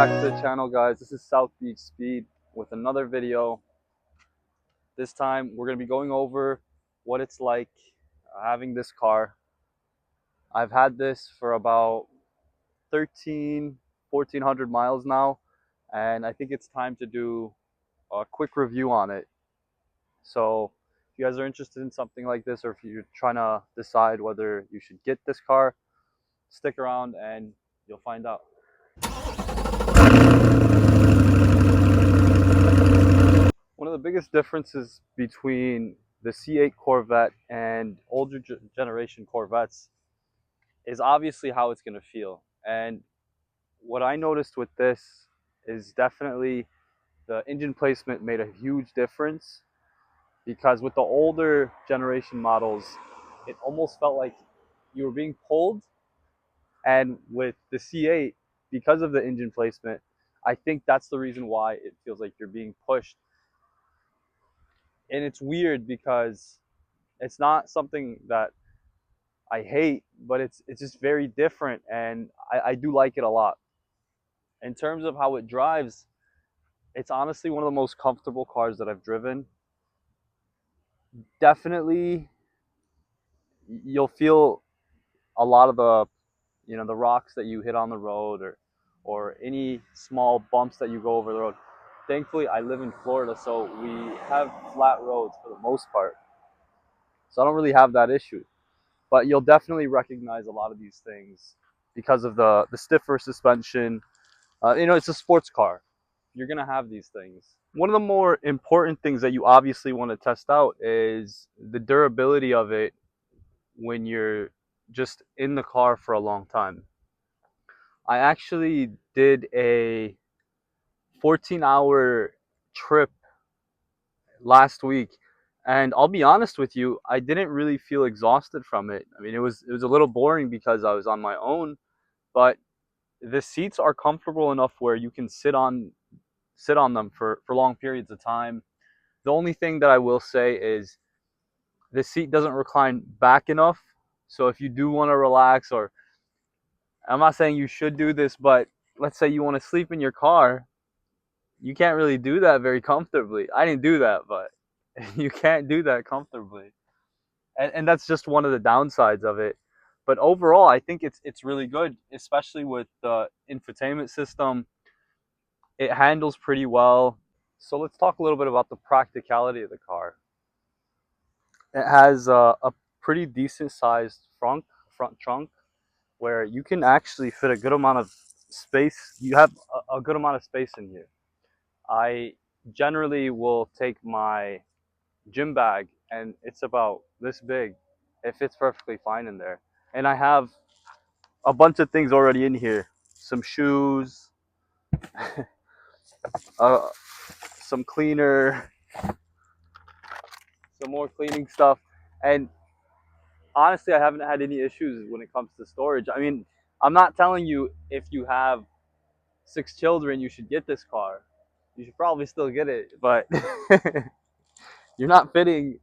back to the channel, guys. This is South Beach Speed with another video. This time we're going to be going over what it's like having this car. I've had this for about 1,400 miles now, and I think it's time to do a quick review on it. So if you guys are interested in something like this, or if you're trying to decide whether you should get this car, stick around and you'll find out. One of the biggest differences between the C8 Corvette and older generation Corvettes is obviously how it's going to feel. And what I noticed with this is definitely the engine placement made a huge difference, because with the older generation models, it almost felt like you were being pulled. And with the C8, because of the engine placement, I think that's the reason why it feels like you're being pushed. And it's weird because it's not something that I hate, but it's just very different, and I do like it a lot. In terms of how it drives, it's honestly one of the most comfortable cars that I've driven. Definitely, you'll feel a lot of the rocks that you hit on the road, or any small bumps that you go over the road. Thankfully, I live in Florida, so we have flat roads for the most part, so I don't really have that issue. But you'll definitely recognize a lot of these things because of the stiffer suspension. It's a sports car. You're going to have these things. One of the more important things that you obviously want to test out is the durability of it when you're just in the car for a long time. I actually did a 14-hour trip last week, and I'll be honest with you, I didn't really feel exhausted from it. I mean, it was a little boring because I was on my own, but the seats are comfortable enough where you can sit on them for long periods of time. The only thing that I will say is the seat doesn't recline back enough. So if you do want to relax, or I'm not saying you should do this, but let's say you want to sleep in your car, you can't really do that very comfortably. I didn't do that, but you can't do that comfortably. And that's just one of the downsides of it. But overall, I think it's really good, especially with the infotainment system. It handles pretty well. So let's talk a little bit about the practicality of the car. It has a pretty decent sized front trunk where you can actually fit a good amount of space. You have a good amount of space in here. I generally will take my gym bag, and it's about this big. It fits perfectly fine in there. And I have a bunch of things already in here. Some shoes, uh, some cleaner, some more cleaning stuff. And honestly, I haven't had any issues when it comes to storage. I mean, I'm not telling you if you have 6 children you should get this car. You should probably still get it, but you're not fitting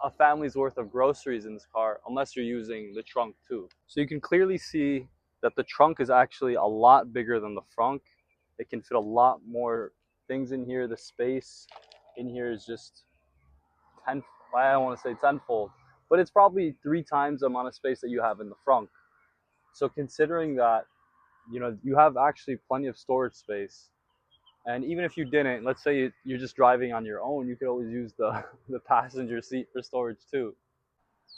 a family's worth of groceries in this car unless you're using the trunk too. So you can clearly see that the trunk is actually a lot bigger than the front. It can fit a lot more things in here. The space in here is just 10, I don't want to say tenfold, but it's probably 3 times the amount of space that you have in the front. So considering that, you have actually plenty of storage space. And even if you didn't, let's say you're just driving on your own, you could always use the passenger seat for storage too.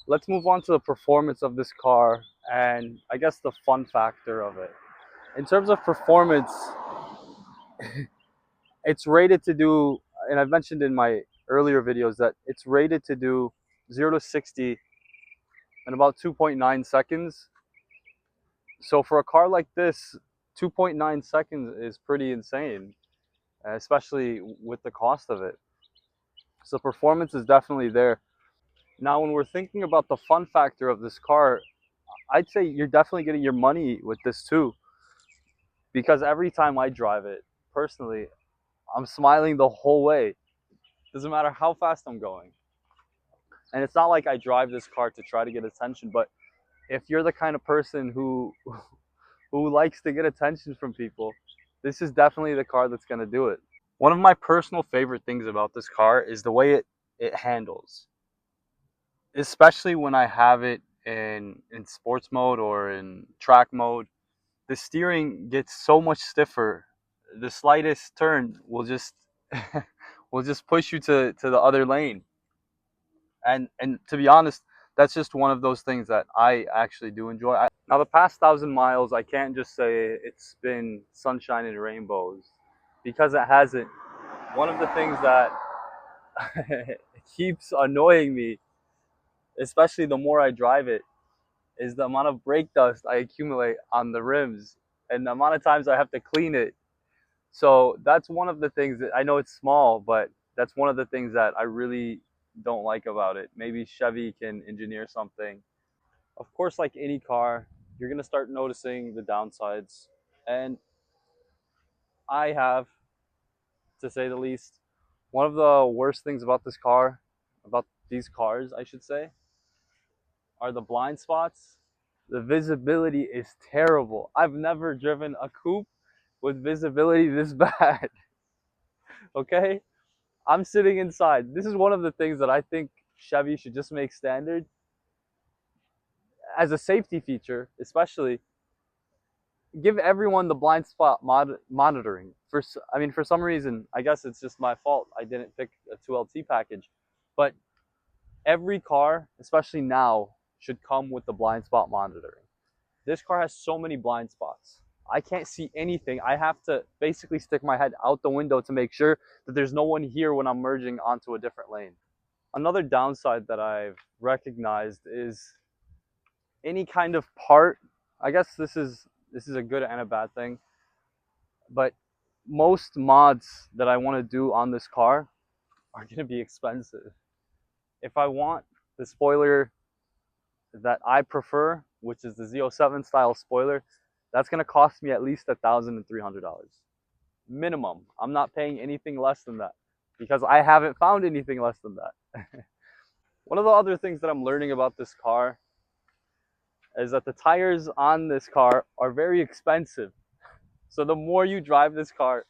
Let's move on to the performance of this car, and I guess the fun factor of it. In terms of performance, it's rated to do, and I've mentioned in my earlier videos that it's rated to do 0 to 60 in about 2.9 seconds. So for a car like this, 2.9 seconds is pretty insane, especially with the cost of it. So performance is definitely there. Now, when we're thinking about the fun factor of this car, I'd say you're definitely getting your money with this too, because every time I drive it, personally, I'm smiling the whole way. Doesn't matter how fast I'm going. And it's not like I drive this car to try to get attention, but if you're the kind of person who likes to get attention from people, this is definitely the car that's going to do it. One of my personal favorite things about this car is the way it handles, especially when I have it in sports mode or in track mode. The steering gets so much stiffer. The slightest turn will just will just push you to the other lane. And to be honest, that's just one of those things that I actually do enjoy. Now the past 1,000 miles, I can't just say it's been sunshine and rainbows, because it hasn't. One of the things that keeps annoying me, especially the more I drive it, is the amount of brake dust I accumulate on the rims and the amount of times I have to clean it. So that's one of the things that I know it's small, but that's one of the things that I really don't like about it. Maybe Chevy can engineer something. Of course, like any car, you're going to start noticing the downsides. And I have, to say the least, one of the worst things about this car, about these cars, I should say, are the blind spots. The visibility is terrible. I've never driven a coupe with visibility this bad. Okay? I'm sitting inside. This is one of the things that I think Chevy should just make standard as a safety feature, especially. Give everyone the blind spot monitoring. For some reason, I guess it's just my fault. I didn't pick a 2LT package, but every car, especially now, should come with the blind spot monitoring. This car has so many blind spots. I can't see anything. I have to basically stick my head out the window to make sure that there's no one here when I'm merging onto a different lane. Another downside that I've recognized is any kind of part. I guess this is a good and a bad thing, but most mods that I want to do on this car are going to be expensive. If I want the spoiler that I prefer, which is the Z07 style spoiler, that's going to cost me at least $1,300 minimum. I'm not paying anything less than that because I haven't found anything less than that. One of the other things that I'm learning about this car is that the tires on this car are very expensive. So the more you drive this car,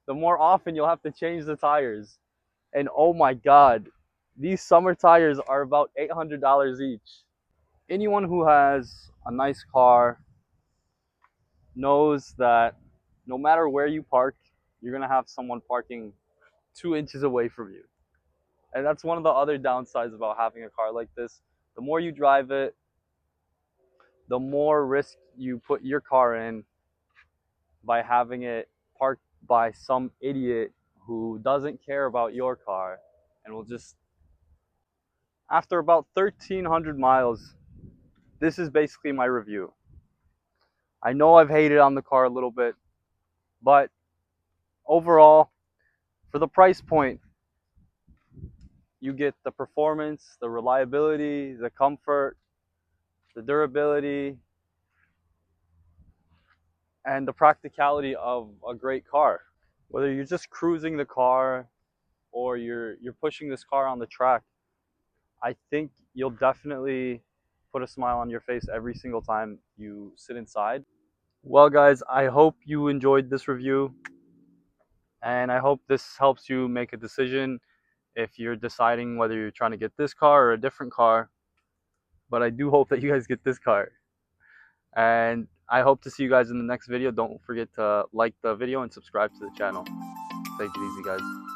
the more often you'll have to change the tires. And oh my God, these summer tires are about $800 each. Anyone who has a nice car knows that no matter where you park, you're gonna have someone parking 2 inches away from you. And that's one of the other downsides about having a car like this. The more you drive it, the more risk you put your car in by having it parked by some idiot who doesn't care about your car and will just, after about 1,300 miles, this is basically my review. I know I've hated on the car a little bit, but overall, for the price point, you get the performance, the reliability, the comfort, the durability, and the practicality of a great car. Whether you're just cruising the car or you're pushing this car on the track, I think you'll definitely put a smile on your face every single time you sit inside. Well guys, I hope you enjoyed this review, and I hope this helps you make a decision if you're deciding whether you're trying to get this car or a different car. But I do hope that you guys get this car. And I hope to see you guys in the next video. Don't forget to like the video and subscribe to the channel. Take it easy, guys.